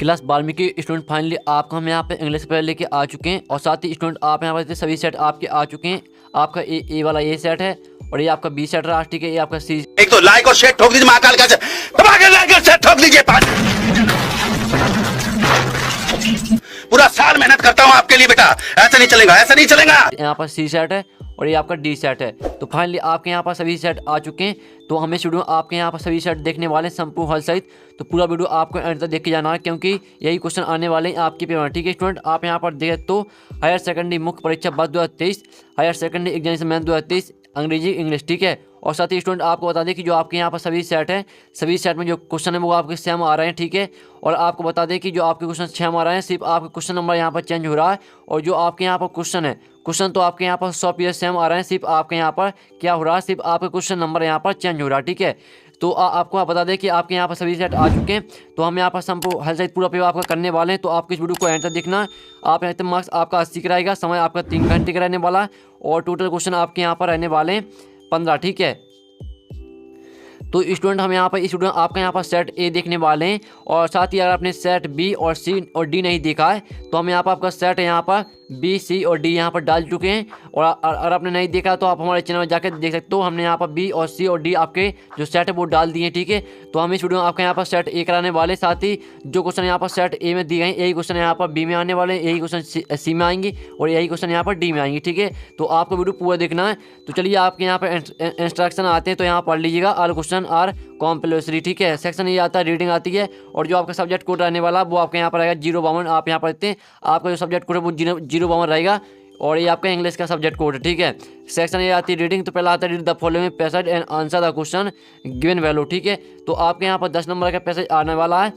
Class 12वीं के student finally आपको हम यहाँ पे इंग्लिश पेपर लेके आ चुके हैं और साथ ही स्टूडेंट आप यहाँ पर सभी सेट आपके आ चुके हैं। आपका ए वाला ये सेट है और ये आपका बी सेट रहा, ठीक है। ये आपका सी। एक तो लाइक और शेयर ठोक दीजिए, महाकाल का लाइक और शेयर ठोक दीजिए। पूरा साल मेहनत करता हूँ आपके लिए बेटा, ऐसा नहीं चलेगा, ऐसा नहीं चलेगा। यहाँ पर सी सेट है और ये आपका डी सेट है। तो फाइनली आपके यहाँ पर सभी सेट आ चुके हैं। तो हमें वीडियो आपके यहाँ पर सभी सेट देखने वाले संपूर्ण हल सहित। तो पूरा वीडियो आपको एंड तक देख के जाना है क्योंकि यही क्वेश्चन आने वाले हैं आपके पेपर में, ठीक है स्टूडेंट। आप यहाँ पर देखें तो हायर सेकेंडरी मुख्य परीक्षा वर्ष 2023, हायर सेकेंडरी एग्जामिनेशन मैथ 2023 अंग्रेजी इंग्लिश, ठीक है। और साथ ही स्टूडेंट आपको बता दें कि जो आपके यहाँ पर सभी सेट हैं, सभी सेट में जो क्वेश्चन है वो आपके सेम आ रहे हैं, ठीक है। और आपको बता दें कि जो आपके क्वेश्चन सेम आ रहे हैं, सिर्फ आपका क्वेश्चन नंबर यहाँ पर चेंज हो रहा है। और जो आपके यहाँ पर क्वेश्चन है, क्वेश्चन तो आपके यहाँ पर 100% सेम आ रहे हैं, सिर्फ आपके यहाँ पर क्या हो रहा है, सिर्फ आपका क्वेश्चन नंबर यहाँ पर चेंज हो रहा है, ठीक है। तो आपको बता दें कि आपके यहाँ पर सभी सेट आ चुके हैं। तो हम यहाँ पर संपूर्ण हल सहित पूरा पेपर आपका करने वाले हैं। तो आपको इस वीडियो को एंड तक देखना। आप यहाँ तक मार्क्स आपका 80 का रहेगा, समय आपका 3 घंटे का रहने वाला है और टोटल क्वेश्चन आपके यहाँ पर रहने वाले हैं 15, ठीक है। तो स्टूडेंट हम यहाँ पर इस वीडियो में आपका यहाँ पर सेट ए देखने वाले हैं और साथ ही अगर आपने सेट बी और सी और डी नहीं देखा है तो हम यहाँ पर आपका सेट यहाँ पर बी सी और डी यहाँ पर डाल चुके हैं। और अगर आपने नहीं देखा तो आप हमारे चैनल में जाकर देख सकते हो। हमने यहाँ पर बी और सी और डी आपके जो सेट है वो डाल दिए हैं, ठीक है। तो हम इस वीडियो में आपके यहाँ पर सेट ए कराने वाले, साथ ही जो क्वेश्चन यहाँ पर सेट ए में दिए गए यही क्वेश्चन यहाँ पर बी में आने वाले हैं, यही क्वेश्चन सी में आएंगे और यही क्वेश्चन यहाँ पर डी में आएंगे, ठीक है। तो आपको वीडियो पूरा देखना है। तो चलिए आपके यहाँ पर इंस्ट्रक्शन आते हैं तो यहाँ पढ़ लीजिएगा। ऑल क्वेश्चन आर कॉम्पल्सरी, ठीक है। सेक्शन ये आता है, रीडिंग आती है और जो आपका सब्जेक्ट कोड रहने वाला वो आपके यहाँ पर रहेगा 052। आप यहाँ पर देखते हैं आपका जो सब्जेक्ट कोड है वो 052 रहेगा और ये आपका इंग्लिश का सब्जेक्ट कोड है, ठीक है। सेक्शन ये आती है रीडिंग। तो पहला आता है read the following passage and answer the question given value, ठीक है। तो आपके यहाँ पर 10 नंबर का पैसेज आने वाला है।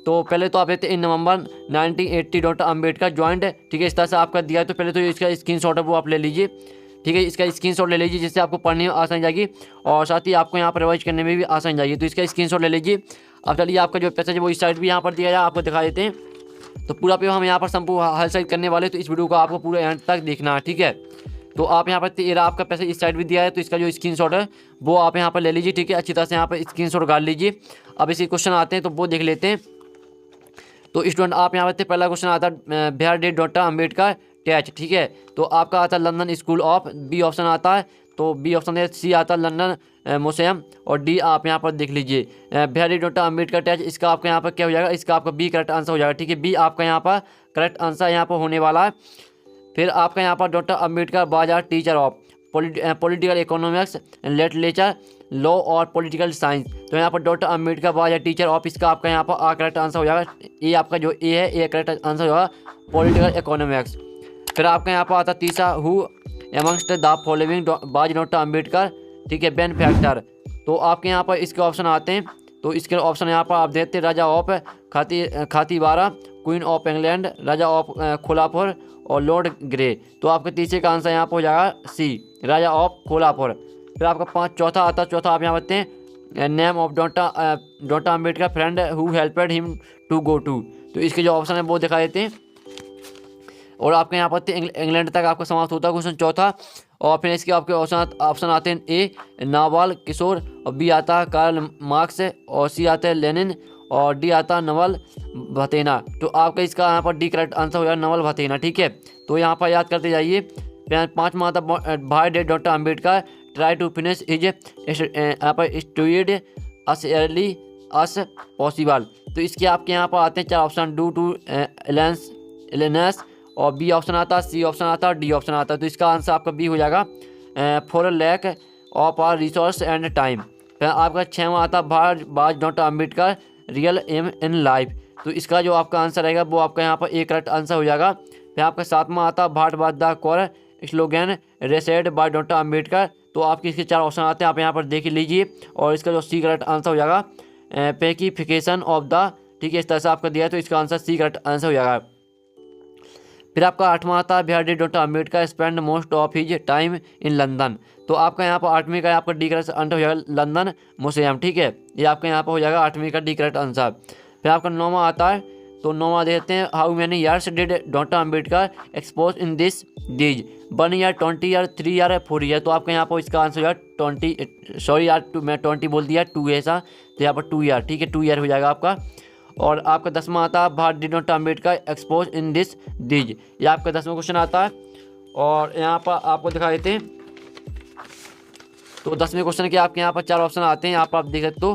तो पहले तो आप देखते हैं इन नवंबर 1980 डॉक्टर अम्बेडकर ज्वाइंट, ठीक है। इस तरह से आपका दिया है। तो पहले तो इसका स्क्रीनशॉट है वो आप ले लीजिए, ठीक है। इसका स्क्रीनशॉट ले लीजिए जिससे आपको पढ़ने में आसानी जाएगी और साथ ही आपको यहाँ पर रिवाइज करने में भी आसानी जाएगी। तो इसका स्क्रीनशॉट ले लीजिए। अब चलिए आपका जो पैसेज है वो इस साइड भी यहाँ पर दिया जाए, आपको दिखा देते हैं। तो पूरा पेपर हम यहाँ पर संपूर्ण हल सहित करने वाले, तो इस वीडियो को आपको पूरे एंड तक देखना है, ठीक है। तो आप यहाँ पर तेरा आपका पैसेज इस साइड भी दिया है तो इसका जो स्क्रीनशॉट है वो आप यहाँ पर ले लीजिए, ठीक है। अच्छी तरह से यहाँ पर स्क्रीनशॉट गाड़ लीजिए। अब इसी क्वेश्चन आते हैं तो वो देख लेते हैं। तो स्टूडेंट आप यहाँ पर पहला क्वेश्चन आता है where did doctor Ambedkar teach, ठीक है। तो आपका आता है London school of, B option आता है। तो बी ऑप्शन है, सी आता है लंदन म्यूजियम और डी आप यहाँ पर देख लीजिए बिहार डेट डॉक्टर अम्बेडकर टैच। इसका आपका यहाँ पर क्या हो जाएगा, इसका आपका बी करेक्ट आंसर हो जाएगा, ठीक है। बी आपका यहाँ पर करेक्ट आंसर यहाँ पर होने वाला है। फिर आपका यहाँ पर डॉक्टर अम्बेडकर बाजार teacher of political economics literature law और पॉलिटिकल साइंस। तो यहाँ पर डॉक्टर अम्बेडकर बाजार टीचर ऑफ, इसका आपका यहाँ पर करेक्ट आंसर हो जाएगा। ये आपका जो ए है ये करेक्ट आंसर होगा पॉलिटिकल इकोनॉमिक्स। फिर आपका यहाँ पर आता तीसरा हु एमंगस्ट द फॉलोइंग बाज डॉक्टर अम्बेडकर, ठीक है, बेनफैक्टर। तो आपके यहाँ पर इसके ऑप्शन आते हैं। तो इसके ऑप्शन यहाँ पर आप देखते हैं Raja of Khatiwara, queen of England, Raja of Kolhapur और लॉर्ड ग्रे। तो आपके तीसरे का आंसर यहाँ पर हो जाएगा सी, राजा ऑफ खोलापुर। फिर आपका चौथा आता है, चौथा आप यहाँ बताते हैं name of doctor Ambedkar friend who helped him to go to. तो इसके जो ऑप्शन है वो दिखा देते हैं। और आपके यहाँ पर इंग्लैंड तक आपका समाप्त होता है क्वेश्चन चौथा। और फिर इसके आपके ऑप्शन आते हैं ए नावाल किशोर और बी आता है कार्ल मार्क्स और सी आता है लेनिन और डी आता है नवल भतेना। तो आपका इसका यहाँ पर डी करेक्ट आंसर हो जाएगा नवल भतेना, ठीक है। तो यहाँ पर याद करते जाइए। पाँचवा आता है why did doctor Ambedkar try to finish his यहाँ पर studies as early as possible. तो इसके आपके यहाँ पर आते हैं 4 ऑप्शन डू टू एलेनेस और बी ऑप्शन आता है, सी ऑप्शन आता है, डी ऑप्शन आता है। तो इसका आंसर आपका बी हो जाएगा for lack of our resource and time. फिर आपका 6वां आता है was doctor Ambedkar real aim in life. तो इसका जो आपका आंसर रहेगा वो आपका यहाँ पर एक करेक्ट आंसर हो जाएगा। फिर आपका 7वां आता है भाट बात the core slogan raised by doctor Ambedkar. तो आपके इसके 4 ऑप्शन आते हैं, आप यहाँ पर देख लीजिए। और इसका जो सी करेक्ट आंसर हो जाएगा पैकिफिकेशन ऑफ द, ठीक है। इस तरह से आपका दिया है तो इसका आंसर सी करेक्ट आंसर हो जाएगा। फिर आपका 8वां आता है where did doctor Ambedkar spend most of his time in London. तो आपका यहाँ पर 8वीं का आपका डी करेक्ट आंसर हो जाएगा लंदन म्यूजियम, ठीक है। ये आपका यहाँ पर हो जाएगा 8वीं का डी करेक्ट आंसर। फिर आपका 9वां आता है। तो 9वां देखते हैं how many years did doctor Ambedkar expose in this these 1 year 20 year 3 year 4 year. तो आपका यहाँ पर इसका आंसर हो जाएगा 20, सॉरी यार मैं 20 बोल दिया 2 ऐसा, तो यहाँ पर 2 ईयर, ठीक है, 2 ईयर हो जाएगा आपका। और आपका 10वां आता है Bharat did not Ambedkar expose in this these, ये आपका 10वां क्वेश्चन आता है। और यहाँ पर आपको दिखा देते हैं। तो 10वें क्वेश्चन के आपके यहाँ पर 4 ऑप्शन आते हैं, यहाँ पर आप देख सकते हो।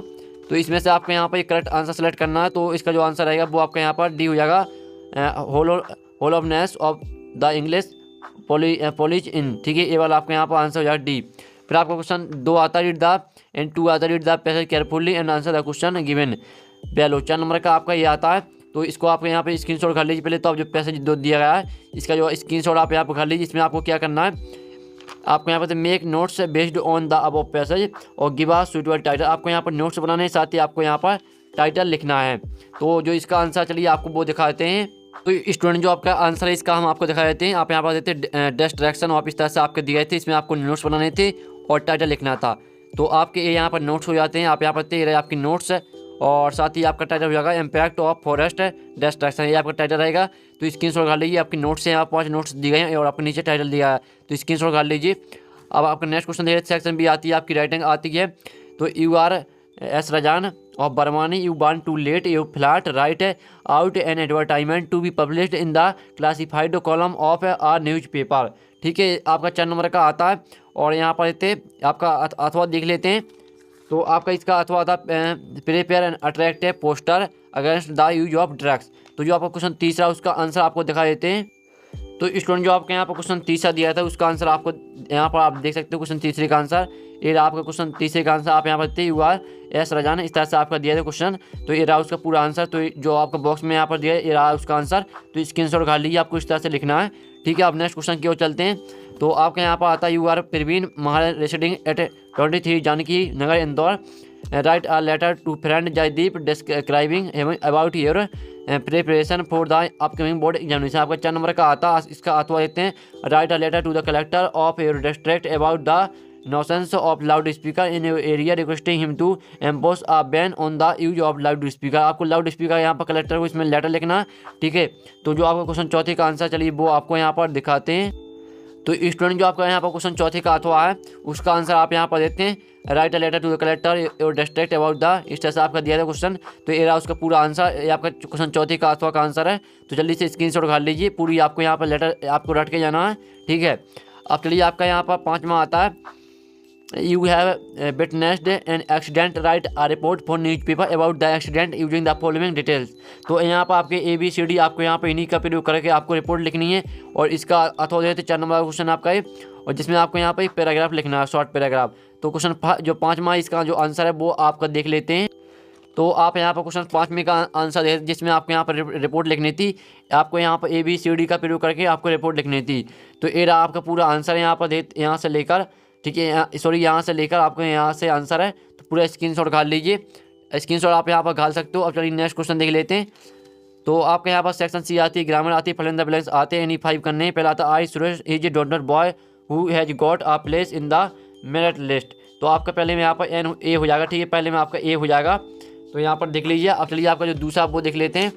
तो इसमें से आपको यहाँ पर करेक्ट आंसर सेलेक्ट करना है। तो इसका जो आंसर रहेगा वो आपका यहाँ पर डी हो जाएगा, hollowness of the English polish इन, ठीक है, ये वाला आपका यहाँ पर आंसर हो जाएगा डी। फिर आपका क्वेश्चन 2 आता है रीड द एंड 2 आता है read the passage carefully and answer the question given below. 4 number का आपका ये आता है। तो इसको आप यहाँ पे स्क्रीनशॉट कर लीजिए। पहले तो आप जो पैसेज दो दिया गया है इसका जो स्क्रीनशॉट आप यहाँ पर कर लीजिए। इसमें आपको क्या करना है, आपको यहाँ पर make notes based on the above passage और गिव अ सुटेबल टाइटल। आपको यहाँ पर नोट्स बनाने हैं, साथ ही आपको यहाँ पर टाइटल लिखना है। तो जो इसका आंसर चलिए आपको वो दिखा देते हैं। तो स्टूडेंट जो आपका आंसर है इसका हम आपको दिखा देते हैं। आप यहाँ पर देते हैं डिस्ट्रैक्शन और इस तरह से आपके दिए गए थे। इसमें आपको नोट्स बनाने थे और टाइटल लिखना था। तो आपके ये यहाँ पर नोट्स हो जाते हैं। आप यहाँ पर तेरे आपकी नोट्स और साथ ही आपका टाइटल हो जाएगा इम्पैक्ट ऑफ फॉरेस्ट डिस्ट्रैक्शन, ये आपका टाइटल रहेगा। तो स्क्रीनशॉट कर लीजिए। आपकी नोट्स हैं, यहाँ 5 नोट्स दिए गए हैं और आपके नीचे टाइटल दिया है। तो स्क्रीनशॉट कर लीजिए। अब आपका नेक्स्ट क्वेश्चन देखिए, सेक्शन भी आती है, आपकी राइटिंग आती है। तो यू आर एस रजान ऑफ बर्मानी you want to let you flat write out an advertisement to be published in the classified column of our news paper, ठीक है, आपका 4 नंबर का आता है। और यहाँ पर देते आपका अथवा देख लेते हैं। तो आपका इसका अथवा आता है prepare an attractive poster against the use of drugs. तो जो आपका क्वेश्चन तीसरा उसका आंसर आपको दिखा देते हैं। तो स्टूडेंट जो आपके यहाँ पर क्वेश्चन तीसरा दिया था उसका आंसर आपको यहाँ पर आप देख सकते हो। क्वेश्चन तीसरे का आंसर ये रहा, आपका क्वेश्चन तीसरे का आंसर आप यहाँ पर यू आर एस रजान इस तरह से आपका दिया था क्वेश्चन। तो ये रहा उसका पूरा आंसर। तो जो आपका बॉक्स में यहाँ पर दिया ये रहा उसका आंसर। तो स्क्रीनशॉट खा लीजिए, आपको इस तरह से लिखना है, ठीक है। आप नेक्स्ट क्वेश्चन की ओर चलते हैं। तो आपके यहाँ पर आता है you are Praveen Maharaj residing at 23 Janki Nagar Indore write a letter to friend Jaideep describing about your preparation for the upcoming board examination. आपका 4 नंबर का आता है। इसका अथवा देते हैं write a letter to the collector of your district about the nuisance of loud speaker in your area requesting him to impose a ban on the use of loud speaker. आपको loud speaker यहाँ पर collector को इसमें letter लिखना है, ठीक है। तो जो आपका क्वेश्चन चौथे का आंसर चलिए वो आपको यहाँ पर दिखाते हैं। तो स्टूडेंट जो आपका यहाँ पर क्वेश्चन चौथे का अथवा है उसका आंसर आप यहाँ पर देते हैं write a letter to the collector और डिस्ट्रिक्ट अबाउट द, इस तरह से आपका दिया था क्वेश्चन। तो ये रहा उसका पूरा आंसर, ये आपका क्वेश्चन चौथे का अथवा का आंसर है। तो जल्दी से स्क्रीनशॉट खा लीजिए, पूरी आपको यहाँ पर लेटर आपको रट के जाना है, ठीक है। अब चलिए आपका यहाँ पर 5वां आता है you have witnessed an accident right a report for news paper about the accident using the following details. तो यहाँ पर आपके ABCD आपको यहाँ पर इन्हीं का प्रयोग करके आपको रिपोर्ट लिखनी है। और इसका अथवा देते 4 नंबर का क्वेश्चन आपका है और जिसमें आपको यहाँ पर एक पैराग्राफ लिखना है, शॉर्ट पैराग्राफ। तो क्वेश्चन जो 5वां इसका जो आंसर है वो आपका देख लेते हैं। तो आप यहाँ पर क्वेश्चन 5वें का आंसर दे जिसमें आपको यहाँ पर रिपोर्ट लिखनी थी। आपको यहाँ पर ABCD का प्रयोग करके आपको रिपोर्ट लिखनी थी। तो ये रहा आपका पूरा आंसर यहाँ पर यहाँ से लेकर, ठीक है, सॉरी यहाँ से लेकर आपको यहाँ से आंसर है। तो पूरा स्क्रीनशॉट घाल लीजिए, स्क्रीनशॉट आप यहाँ पर घाल सकते हो। अब चलिए नेक्स्ट क्वेश्चन देख लेते हैं। तो आपके यहाँ पर सेक्शन सी आती है, ग्रामर आती है, फिल इन द ब्लैंक्स आते हैं, एनी 5 करने। पहला आता I Suresh is a daughter boy who has got a place in the merit list. तो आपका पहले में यहाँ पर A हो जाएगा, ठीक है, पहले में आपका A हो जाएगा। तो यहाँ पर देख लीजिए। अब चलिए आपका जो दूसरा वो देख लेते हैं।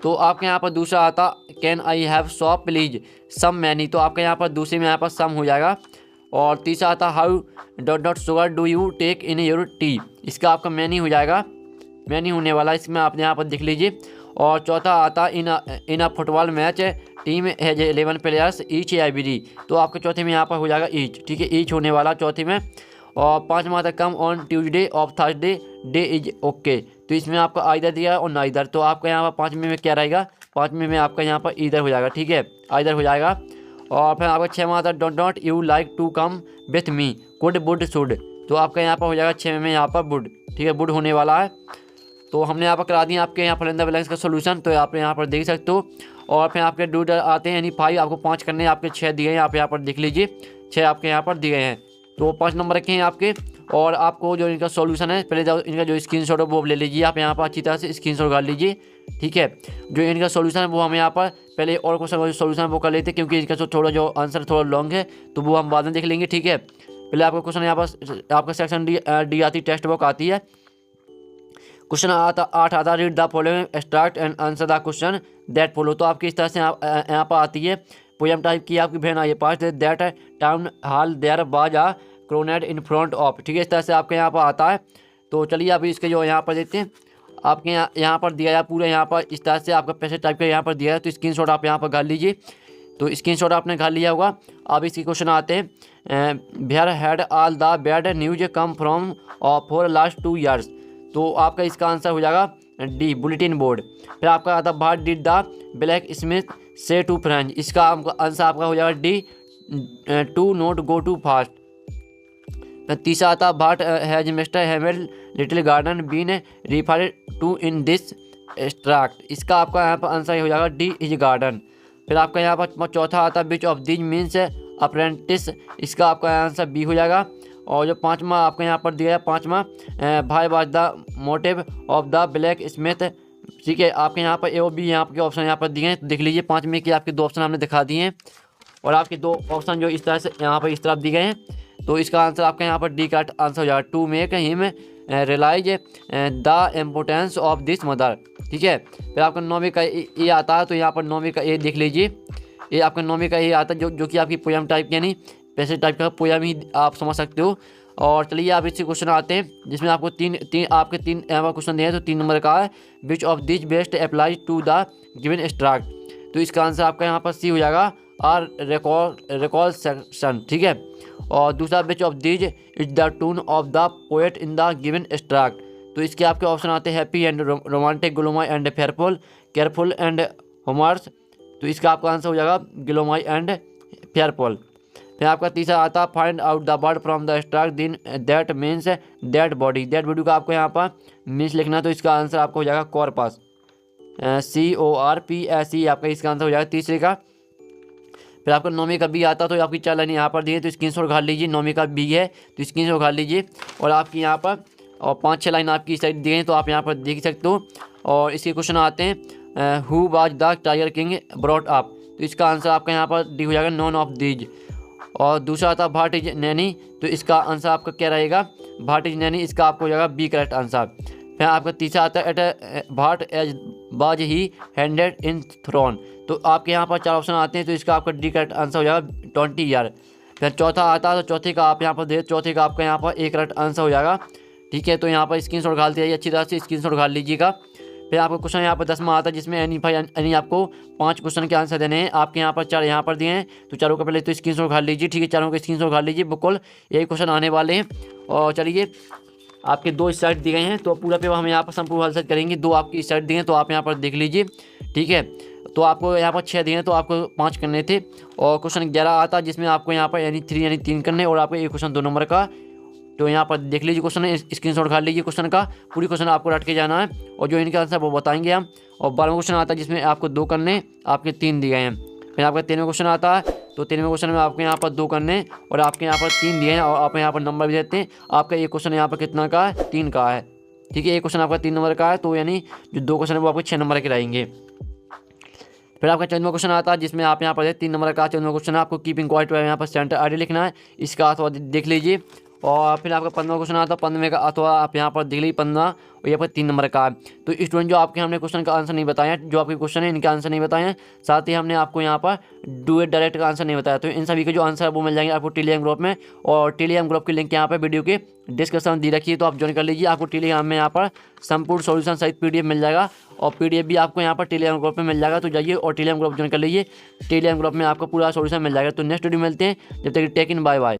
तो आपके यहाँ पर दूसरा आता can I have shop please some many. तो आपका यहाँ पर दूसरे में यहाँ पर सम हो जाएगा। और तीसरा आता how dot dot sugar do you take in your tea. इसका आपका मैनी हो जाएगा, मैनी होने वाला, इसमें आप यहाँ पर देख लीजिए। और चौथा आता in a football match team has 11 players each every. तो आपके चौथे में यहाँ पर हो जाएगा ईच, ठीक है, ईच होने वाला चौथे में। और 5वां आता come on Tuesday of Thursday day is okay. तो इसमें आपका आइदर दिया है और ना इधर। तो आपका यहाँ पर 5वें में क्या रहेगा, 5वें में आपका यहाँ पर इधर हो जाएगा, ठीक है, आइदर हो जाएगा। और फिर आपका 6वां आता don't not you like to come with me could would should. तो आपका यहाँ पर हो जाएगा 6वें में यहाँ पर वुड, ठीक है, वुड होने वाला है। तो हमने यहाँ पर करा दिया आपके यहाँ पर बैलेंस का सोल्यूशन। तो आप यहाँ पर देख सकते हो। और फिर आपके डू आते हैं यानी 5 आपको 5 करने हैं, आपके 6 दिए हैं, आप यहाँ पर देख लीजिए 6 आपके यहाँ पर दिए हैं। तो 5 नंबर रखे हैं आपके। और आपको जो इनका सॉल्यूशन है पहले इनका जो स्क्रीनशॉट है वो ले लीजिए, आप यहाँ पर अच्छी तरह से स्क्रीनशॉट कर लीजिए, ठीक है। जो इनका सॉल्यूशन है वो हम यहाँ पर पहले और क्वेश्चन का सॉल्यूशन वो कर लेते हैं, क्योंकि इसका थोड़ा जो आंसर थोड़ा लॉन्ग है तो वो हम बाद में देख लेंगे, ठीक है। पहले आपका क्वेश्चन यहाँ पर आपका सेक्शन डी आती है, टेक्स्ट बुक आती है। क्वेश्चन 8 आता read the following start and answer the question that follow. तो आपकी इस तरह से यहाँ पर आती है। पोएम टाइप की आपकी बहन आई है, पास that town hall there was a coronet in front of, ठीक है, इस तरह से आपके यहाँ पर आता है। तो चलिए अभी इसके जो यहाँ पर देखते हैं, आपके यहाँ पर दिया है पूरा, यहाँ पर इस तरह से आपका पैसे टाइप का यहाँ पर दिया है। तो स्क्रीनशॉट आप यहाँ पर गाड़ लीजिए। तो स्क्रीनशॉट आपने गाड़ लिया होगा। अब इसके क्वेश्चन आते हैं, where had all the bad news come from for last 2 years। तो आपका इसका आंसर हो जाएगा डी, बुलेटिन बोर्ड। फिर आपका आता what did the blacksmith say to French. इसका आंसर आपका हो जाएगा D, to not go too fast. तीसरा आता what has mister Hamilton little garden been refer to in this extract. इसका आपका यहाँ पर आंसर हो जाएगा डी, इज गार्डन। फिर आपका यहाँ पर चौथा आता विच ऑफ दिस मीन्स अप्रेंटिस। इसका आपका आंसर बी हो जाएगा। और जो पाँचवा आपका यहाँ पर दिया है, पाँचवा भाई was the motive of the black Smith. ठीक है, आपके यहाँ पर ए और बी यहाँ के ऑप्शन यहाँ पर दिए हैं। तो देख लीजिए 5 में कि आपके 2 ऑप्शन हमने दिखा दिए हैं और आपके 2 ऑप्शन जो इस तरह से यहाँ पर इस तरफ दिए गए हैं। तो इसका आंसर आपका यहाँ पर डी का आंसर हो जाएगा, to make him realise the importance of this mother. ठीक है, फिर आपका 9वीं का ए आता है। तो यहाँ पर 9वीं का ए देख लीजिए, ये आपका 9वीं का ए आता है जो कि आपकी पोयम टाइप यानी पैसे टाइप का पोयम ही आप समझ सकते हो। और चलिए आप इससे क्वेश्चन आते हैं जिसमें आपको तीन क्वेश्चन दिए हैं। तो 3 नंबर का है which of this best applies to the given extract. तो इसका आंसर आपका यहाँ पर सी हो जाएगा, आर रिकॉल सेक्शन। ठीक है, और दूसरा which of this is the tone of the poet in the given extract. तो इसके आपके ऑप्शन आते हैं happy and romantic, gloomy and fearful, careful and humorous. तो इसका आपका आंसर हो जाएगा ग्लोमाई एंड फेयरफुल। फिर आपका तीसरा आता है find out the word from the extract दिन that means that body. That body का आपको यहाँ पर मीन्स लिखना। तो इसका आंसर आपको हो जाएगा कॉर्पस, CORPS आपका इसका आंसर हो जाएगा तीसरे का। फिर आपका 9वीं का बी आता तो आपकी 4 लाइन यहाँ पर दी है। तो स्क्रीनशॉट घाट लीजिए, 9वीं का बी है तो स्क्रीनशॉट घाट लीजिए। और आपकी यहाँ पर और 5-6 लाइन आपकी इस साइड दी गई तो आप यहाँ पर देख सकते हो। और इसके क्वेश्चन आते हैं who was the tiger king brought up. तो इसका आंसर आपका यहाँ पर डी हो जाएगा, नॉन ऑफ दीज। और दूसरा आता भाट इज नैनी। तो इसका आंसर आपका क्या रहेगा, भाट इज नैनी। इसका आपको हो जाएगा बी करेक्ट आंसर। फिर आपका तीसरा आता है एट भाट एज बाज ही हैंडेड इन थ्रोन। तो आपके यहाँ पर 4 ऑप्शन आते हैं। तो इसका आपका डी करेक्ट आंसर हो जाएगा 20 ईयर। फिर चौथा आता है तो चौथे का आप यहाँ पर दे, चौथे का आपका यहाँ पर ए करेक्ट आंसर हो जाएगा। ठीक है, तो यहाँ पर स्क्रीनशॉट घाल दिया अच्छी तरह से, स्क्रीनशॉट घाल लीजिएगा। फिर आपका क्वेश्चन यहाँ पर 10वां आता है जिसमें यानी आपको 5 क्वेश्चन के आंसर देने हैं। आपके यहाँ पर 4 यहाँ पर दिए हैं। तो चारों का पहले तो स्क्रीनशॉट घाल लीजिए। ठीक है, चारों का स्क्रीनशॉट घाल लीजिए, बिल्कुल यही क्वेश्चन आने वाले हैं। और चलिए आपके 2 स्लाइड दिए गए हैं तो पूरा पेपर हम यहाँ पर संपूर्ण हल करेंगे। 2 आपकी स्लाइड दिए हैं तो आप यहाँ पर देख लीजिए। ठीक है, तो आपको यहाँ पर 6 दिए हैं तो आपको 5 करने थे। और क्वेश्चन 11 आता जिसमें आपको यहाँ पर यानी 3 करने और आपको एक क्वेश्चन 2 नंबर का। तो यहाँ पर देख लीजिए क्वेश्चन, स्क्रीनशॉट खा लीजिए क्वेश्चन का, पूरी क्वेश्चन आपको रट के जाना है और जो इनका आंसर वो बताएंगे हम। और 12वां क्वेश्चन आता है जिसमें आपको 2 करने, आपके 3 दिए हैं। फिर आपका 13वां क्वेश्चन आता है तो 13वें क्वेश्चन में आपके यहाँ पर 2 करने और आपके यहाँ पर 3 दिए हैं और आप यहाँ पर नंबर भी देते हैं। आपका ये क्वेश्चन यहाँ पर कितना का है, 3 का है। ठीक है, एक क्वेश्चन आपका 3 नंबर का है तो यानी जो 2 क्वेश्चन है वो आपको 6 नंबर के रहेंगे। फिर आपका 14वां क्वेश्चन आता है जिसमें आप यहाँ पर 3 नंबर का 14वां क्वेश्चन है, आपको कीपिंग क्वाइट यहाँ पर सेंटर आईडी लिखना है, इसका अथवा देख लीजिए। और फिर आपका 15वां क्वेश्चन आता है, 15वें का अथवा आप यहाँ पर देख लीजिए 15 और यहाँ पर 3 नंबर का है। तो स्टूडेंट जो आपके हमने क्वेश्चन का आंसर नहीं बताया, जो आपके क्वेश्चन है इनके आंसर नहीं बताए हैं, साथ ही हमने आपको यहाँ पर डू इट डायरेक्ट का आंसर नहीं बताया। तो इन सभी के जो आंसर है वो मिल जाएंगे आपको टेलीग्राम ग्रुप में। और टेलीग्राम ग्रुप की लिंक यहाँ पर वीडियो के डिस्क्रिप्शन में दी रखी है तो आप ज्वाइन कर लीजिए। आपको टेलीग्राम में यहाँ पर संपूर्ण सॉल्यूशन सहित PDF मिल जाएगा और PDF भी आपको यहाँ पर टेलीग्राम ग्रुप में मिल जाएगा। तो जाइए और टेलीग्राम ग्रुप ज्वाइन कर लीजिए, टेलीग्राम ग्रुप में आपको पूरा सॉल्यूशन मिल जाएगा। तो नेक्स्ट वीडियो मिलते हैं, जब तक टेक इन, बाय बाय।